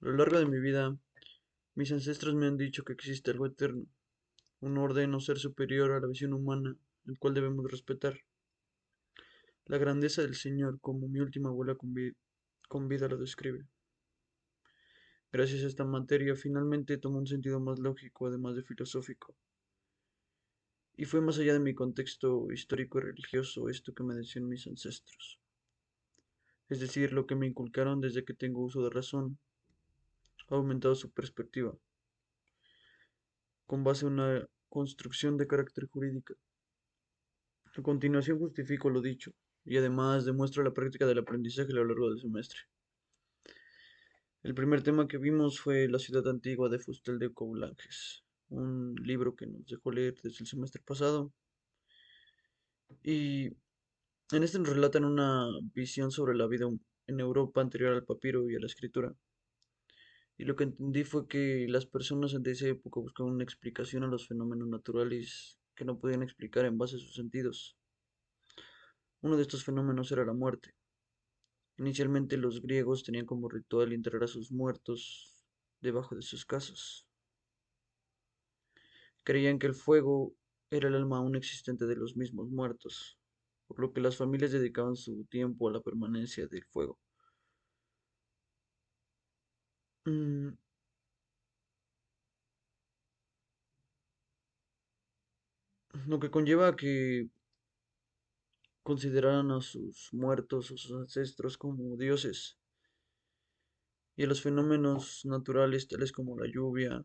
A lo largo de mi vida, mis ancestros me han dicho que existe algo eterno, un orden o ser superior a la visión humana, el cual debemos respetar. La grandeza del Señor, como mi última abuela con vida lo describe. Gracias a esta materia, finalmente tomó un sentido más lógico, además de filosófico. Y fue más allá de mi contexto histórico y religioso esto que me decían mis ancestros. Es decir, lo que me inculcaron desde que tengo uso de razón, ha aumentado su perspectiva, con base en una construcción de carácter jurídica. A continuación justifico lo dicho y además demuestro la práctica del aprendizaje a lo largo del semestre. El primer tema que vimos fue La ciudad antigua de Fustel de Coulanges, un libro que nos dejó leer desde el semestre pasado y en este nos relatan una visión sobre la vida en Europa anterior al papiro y a la escritura. Y lo que entendí fue que las personas de esa época buscaban una explicación a los fenómenos naturales que no podían explicar en base a sus sentidos. Uno de estos fenómenos era la muerte. Inicialmente los griegos tenían como ritual enterrar a sus muertos debajo de sus casas. Creían que el fuego era el alma aún existente de los mismos muertos, por lo que las familias dedicaban su tiempo a la permanencia del fuego. Mm, lo que conlleva a que consideraran a sus muertos o sus ancestros como dioses, y a los fenómenos naturales tales como la lluvia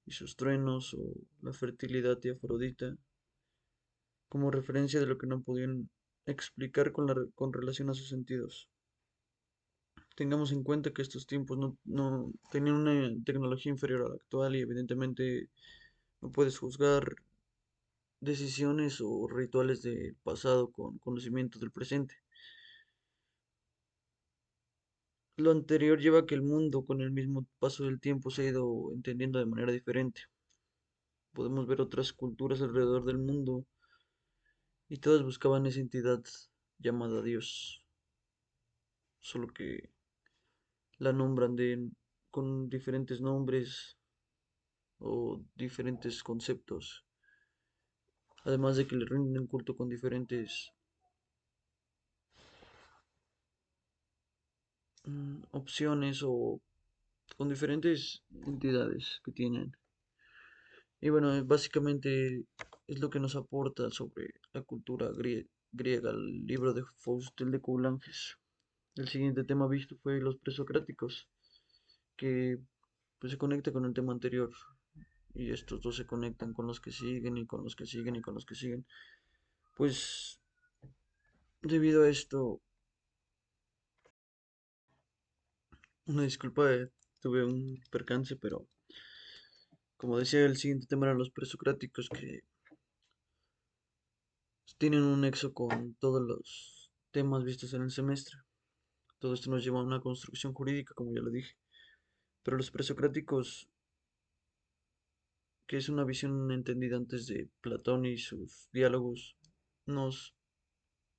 y sus truenos o la fertilidad de Afrodita como referencia de lo que no podían explicar con relación a sus sentidos. Tengamos en cuenta que estos tiempos no tenían una tecnología inferior a la actual y evidentemente no puedes juzgar decisiones o rituales del pasado con conocimiento del presente. Lo anterior lleva a que el mundo con el mismo paso del tiempo se ha ido entendiendo de manera diferente. Podemos ver otras culturas alrededor del mundo y todas buscaban esa entidad llamada Dios, solo que la nombran con diferentes nombres o diferentes conceptos, además de que le rinden culto con diferentes opciones o con diferentes entidades que tienen. Y bueno, básicamente es lo que nos aporta sobre la cultura griega, el libro de Faustel de Coulanges. El siguiente tema visto fue los presocráticos, que pues se conecta con el tema anterior, y estos dos se conectan con los que siguen y con los que siguen y con los que siguen. Pues debido a esto, una disculpa, tuve un percance, pero como decía, el siguiente tema eran los presocráticos que tienen un nexo con todos los temas vistos en el semestre. Todo esto nos lleva a una construcción jurídica, como ya lo dije. Pero los presocráticos, que es una visión entendida antes de Platón y sus diálogos, nos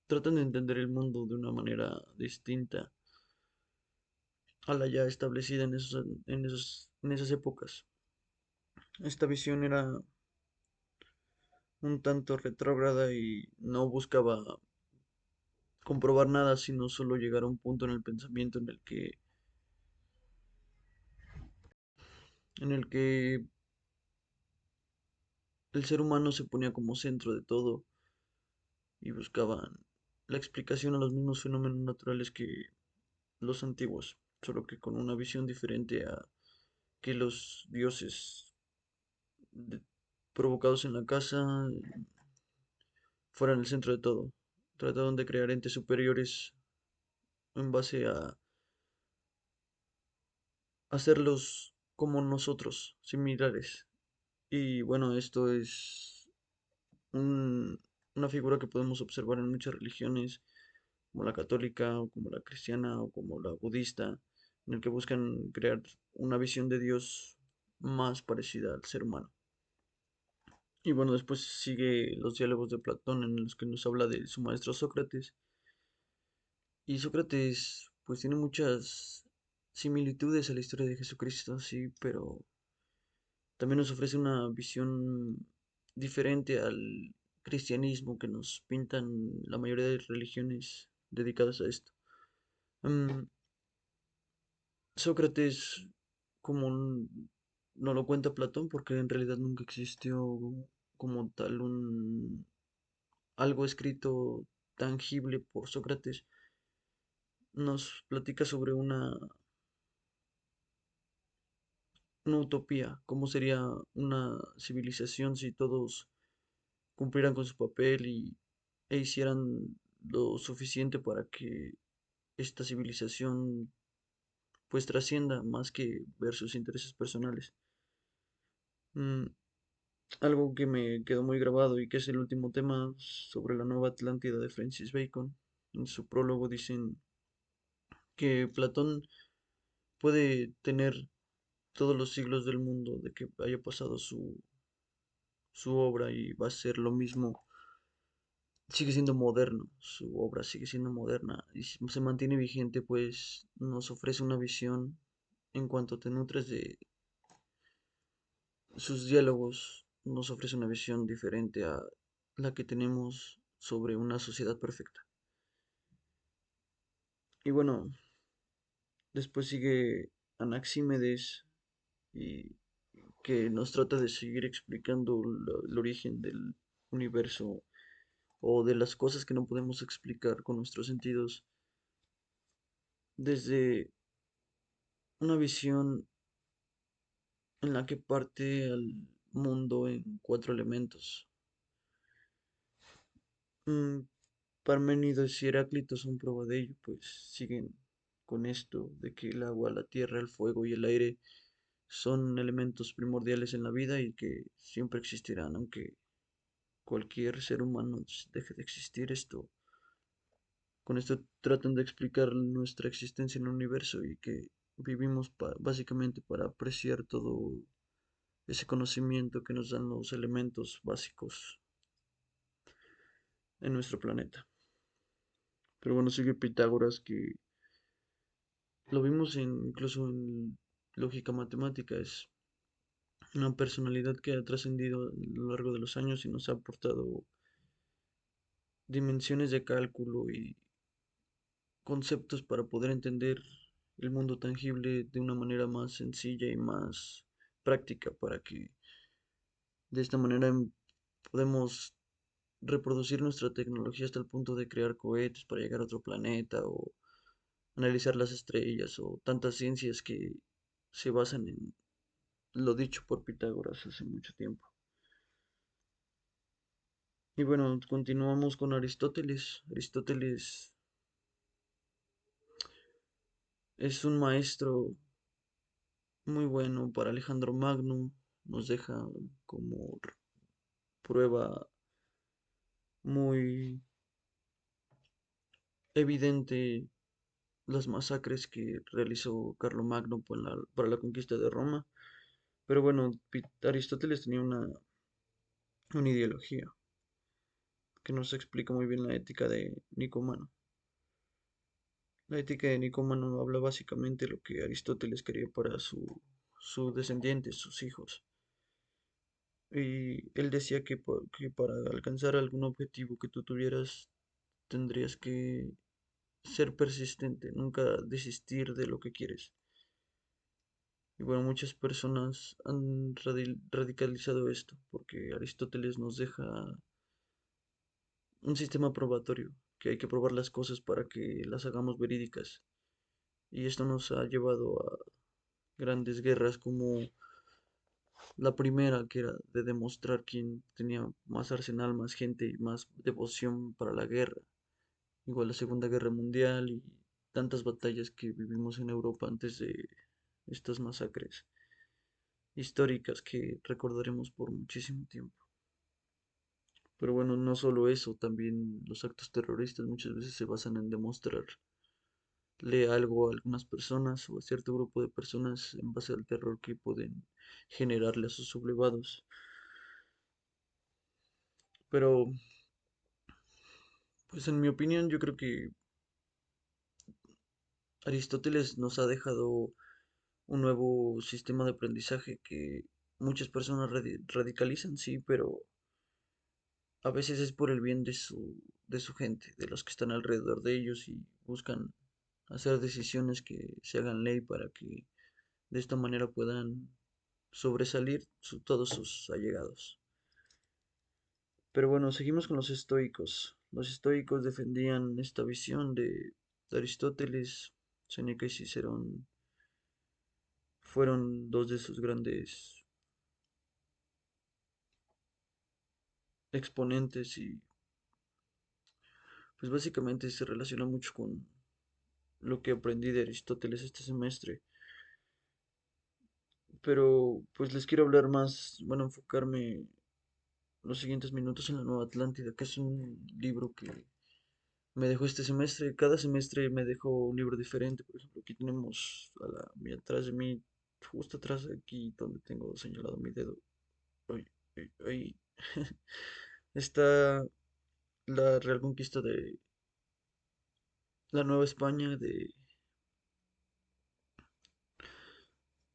tratan de entender el mundo de una manera distinta a la ya establecida en esas épocas. Esta visión era un tanto retrógrada y no buscaba comprobar nada, sino solo llegar a un punto en el pensamiento en el que el ser humano se ponía como centro de todo y buscaban la explicación a los mismos fenómenos naturales que los antiguos, solo que con una visión diferente a que los dioses de- provocados en la casa fueran el centro de todo. Trataron de crear entes superiores en base a hacerlos como nosotros, similares. Y bueno, esto es un- una figura que podemos observar en muchas religiones, como la católica, o como la cristiana, o como la budista, en el que buscan crear una visión de Dios más parecida al ser humano. Y bueno, después sigue los diálogos de Platón en los que nos habla de su maestro Sócrates. Y Sócrates pues tiene muchas similitudes a la historia de Jesucristo, sí, pero también nos ofrece una visión diferente al cristianismo que nos pintan la mayoría de religiones dedicadas a esto. Mm, Sócrates, como no lo cuenta Platón, porque en realidad nunca existió como tal un algo escrito tangible por Sócrates, nos platica sobre una utopía, cómo sería una civilización si todos cumplieran con su papel e hicieran lo suficiente para que esta civilización pues trascienda más que ver sus intereses personales. Mm, Algo que me quedó muy grabado y que es el último tema sobre la nueva Atlántida de Francis Bacon. En su prólogo dicen que Platón puede tener todos los siglos del mundo de que haya pasado su obra y va a ser lo mismo. Sigue siendo moderno, su obra sigue siendo moderna y se mantiene vigente, pues nos ofrece una visión en cuanto te nutres de sus diálogos, nos ofrece una visión diferente a la que tenemos sobre una sociedad perfecta. Y bueno, después sigue Anaxímedes y que nos trata de seguir explicando el origen del universo o de las cosas que no podemos explicar con nuestros sentidos desde una visión en la que parte al mundo en cuatro elementos. Mm, Parménides y Heráclito son prueba de ello, pues siguen con esto de que el agua, la tierra, el fuego y el aire son elementos primordiales en la vida y que siempre existirán, aunque cualquier ser humano deje de existir. Con esto tratan de explicar nuestra existencia en el universo y que vivimos básicamente para apreciar todo ese conocimiento que nos dan los elementos básicos en nuestro planeta. Pero bueno, sigue Pitágoras, que lo vimos incluso en lógica matemática, es una personalidad que ha trascendido a lo largo de los años y nos ha aportado dimensiones de cálculo y conceptos para poder entender el mundo tangible de una manera más sencilla y más práctica para que de esta manera podemos reproducir nuestra tecnología hasta el punto de crear cohetes para llegar a otro planeta o analizar las estrellas o tantas ciencias que se basan en lo dicho por Pitágoras hace mucho tiempo. Y bueno, continuamos con Aristóteles. Aristóteles es un maestro muy bueno para Alejandro Magno, nos deja como prueba muy evidente las masacres que realizó Carlomagno para la conquista de Roma. Pero bueno, Aristóteles tenía una ideología que nos explica muy bien la ética de Nicomano. La ética de Nicomano habla básicamente de lo que Aristóteles quería para su descendientes, sus hijos. Y él decía que para alcanzar algún objetivo que tú tuvieras, tendrías que ser persistente, nunca desistir de lo que quieres. Y bueno, muchas personas han radicalizado esto, porque Aristóteles nos deja un sistema probatorio, que hay que probar las cosas para que las hagamos verídicas. Y esto nos ha llevado a grandes guerras como la primera, que era de demostrar quién tenía más arsenal, más gente y más devoción para la guerra. Igual la Segunda Guerra Mundial y tantas batallas que vivimos en Europa antes de estas masacres históricas que recordaremos por muchísimo tiempo. Pero bueno, no solo eso, también los actos terroristas muchas veces se basan en demostrarle algo a algunas personas o a cierto grupo de personas en base al terror que pueden generarle a sus sublevados. Pero, pues en mi opinión, yo creo que Aristóteles nos ha dejado un nuevo sistema de aprendizaje que muchas personas radicalizan, sí, pero a veces es por el bien de su gente, de los que están alrededor de ellos y buscan hacer decisiones que se hagan ley para que de esta manera puedan sobresalir todos sus allegados. Pero bueno, seguimos con los estoicos. Los estoicos defendían esta visión de Aristóteles. Séneca y Cicerón fueron dos de sus grandes exponentes y pues básicamente se relaciona mucho con lo que aprendí de Aristóteles este semestre. Pero pues les quiero hablar más, bueno, enfocarme los siguientes minutos en la Nueva Atlántida, que es un libro que me dejó este semestre. Cada semestre me dejó un libro diferente. Por ejemplo, aquí tenemos atrás de mí, justo atrás de aquí donde tengo señalado mi dedo. Ay, ahí está la Real Conquista de la Nueva España de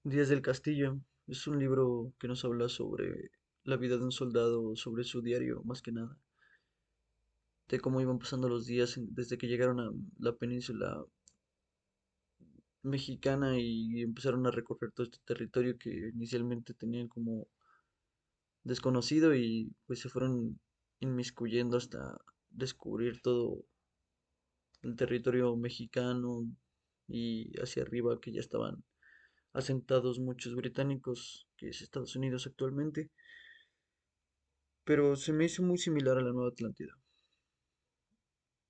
Díaz del Castillo. Es un libro que nos habla sobre la vida de un soldado, sobre su diario, más que nada, de cómo iban pasando los días desde que llegaron a la península mexicana y empezaron a recorrer todo este territorio que inicialmente tenían como desconocido y pues se fueron inmiscuyendo hasta descubrir todo el territorio mexicano y hacia arriba que ya estaban asentados muchos británicos, que es Estados Unidos actualmente, pero se me hizo muy similar a la Nueva Atlántida.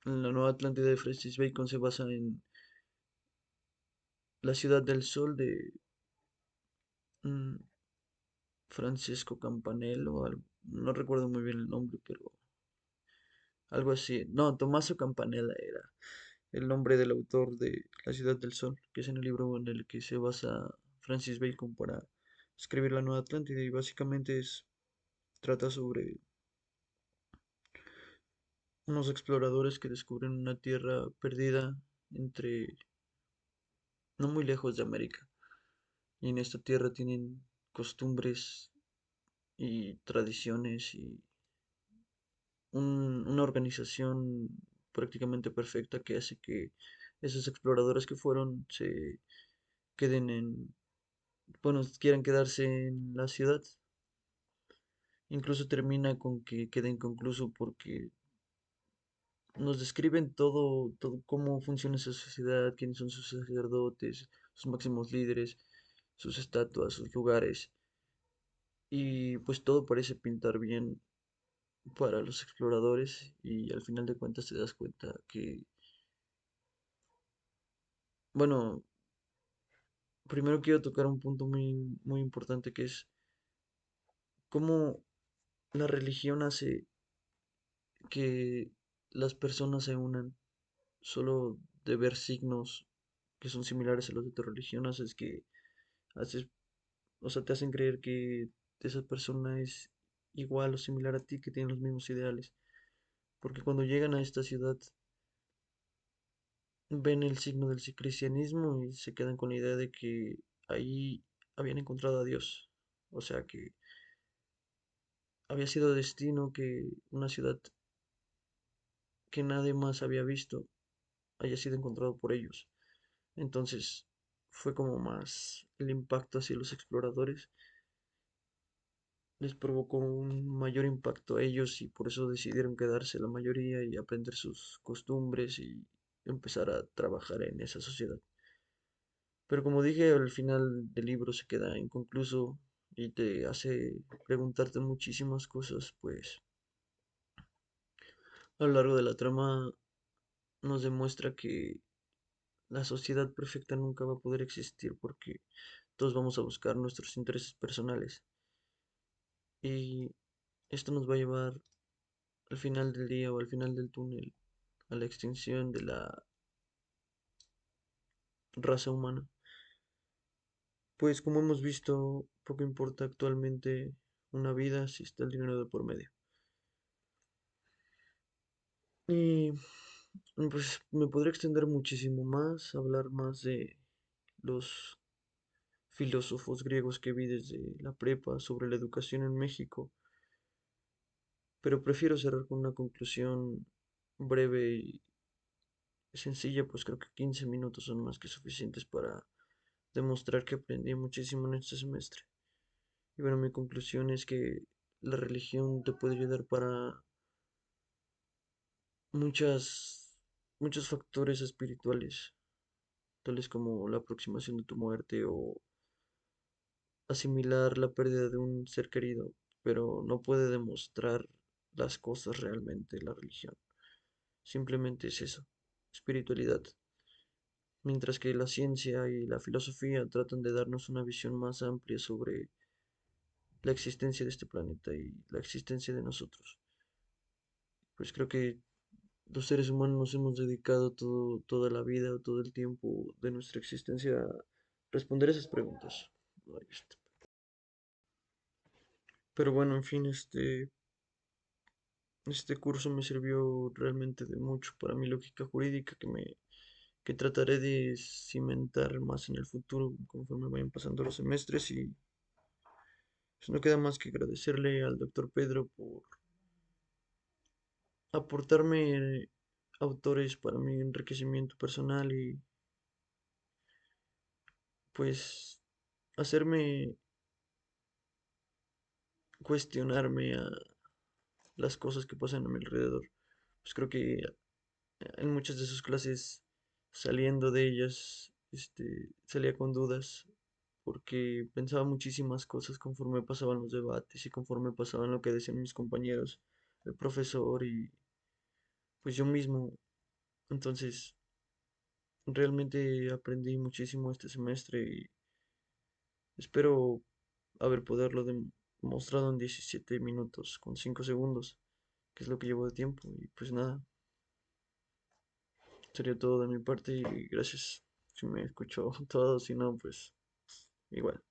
En la Nueva Atlántida de Francis Bacon se basa en la ciudad del sol de mm, Francesco Campanello, no recuerdo muy bien el nombre, pero algo así. No, Tommaso Campanella era el nombre del autor de La ciudad del sol, que es en el libro en el que se basa Francis Bacon para escribir la Nueva Atlántida y básicamente trata sobre unos exploradores que descubren una tierra perdida entre no muy lejos de América. Y en esta tierra tienen costumbres y tradiciones y una organización prácticamente perfecta que hace que esos exploradores que fueron se queden bueno, quieran quedarse en la ciudad. Incluso termina con que quede inconcluso porque nos describen todo cómo funciona esa sociedad, quiénes son sus sacerdotes, sus máximos líderes, sus estatuas, sus lugares. Y pues todo parece pintar bien para los exploradores y al final de cuentas te das cuenta que, bueno, primero quiero tocar un punto muy importante que es cómo la religión hace que las personas se unan solo de ver signos que son similares a los de tu religión, haces que haces, o sea, te hacen creer que esa persona es igual o similar a ti, que tiene los mismos ideales. Porque cuando llegan a esta ciudad ven el signo del cristianismo y se quedan con la idea de que ahí habían encontrado a Dios. O sea que había sido destino que una ciudad que nadie más había visto haya sido encontrado por ellos. Entonces fue como más el impacto hacia los exploradores. Les provocó un mayor impacto a ellos y por eso decidieron quedarse la mayoría y aprender sus costumbres y empezar a trabajar en esa sociedad. Pero como dije, al final del libro se queda inconcluso y te hace preguntarte muchísimas cosas, pues a lo largo de la trama nos demuestra que la sociedad perfecta nunca va a poder existir porque todos vamos a buscar nuestros intereses personales. Y esto nos va a llevar al final del día o al final del túnel a la extinción de la raza humana. Pues como hemos visto, poco importa actualmente una vida si está el dinero de por medio. Y Pues me podría extender muchísimo más, hablar más de los filósofos griegos que vi desde la prepa sobre la educación en México, pero prefiero cerrar con una conclusión breve y sencilla, pues creo que 15 minutos son más que suficientes para demostrar que aprendí muchísimo en este semestre. Y bueno, mi conclusión es que la religión te puede ayudar para muchos factores espirituales, tales como la aproximación de tu muerte o asimilar la pérdida de un ser querido, pero no puede demostrar las cosas realmente la religión. Simplemente es eso, espiritualidad. Mientras que la ciencia y la filosofía tratan de darnos una visión más amplia sobre la existencia de este planeta y la existencia de nosotros. Pues creo que los seres humanos nos hemos dedicado toda la vida o todo el tiempo de nuestra existencia a responder esas preguntas. Ay, pero bueno, en fin, este curso me sirvió realmente de mucho para mi lógica jurídica que trataré de cimentar más en el futuro conforme vayan pasando los semestres y pues no queda más que agradecerle al doctor Pedro por aportarme autores para mi enriquecimiento personal y pues hacerme cuestionarme a las cosas que pasan a mi alrededor. Pues creo que en muchas de sus clases, saliendo de ellas, salía con dudas, porque pensaba muchísimas cosas conforme pasaban los debates y conforme pasaban lo que decían mis compañeros, el profesor y pues yo mismo. Entonces, realmente aprendí muchísimo este semestre y espero haber poderlo demostrado en 17 minutos con 5 segundos, que es lo que llevo de tiempo. Y pues nada, sería todo de mi parte y gracias si me escuchó todo, si no, pues igual.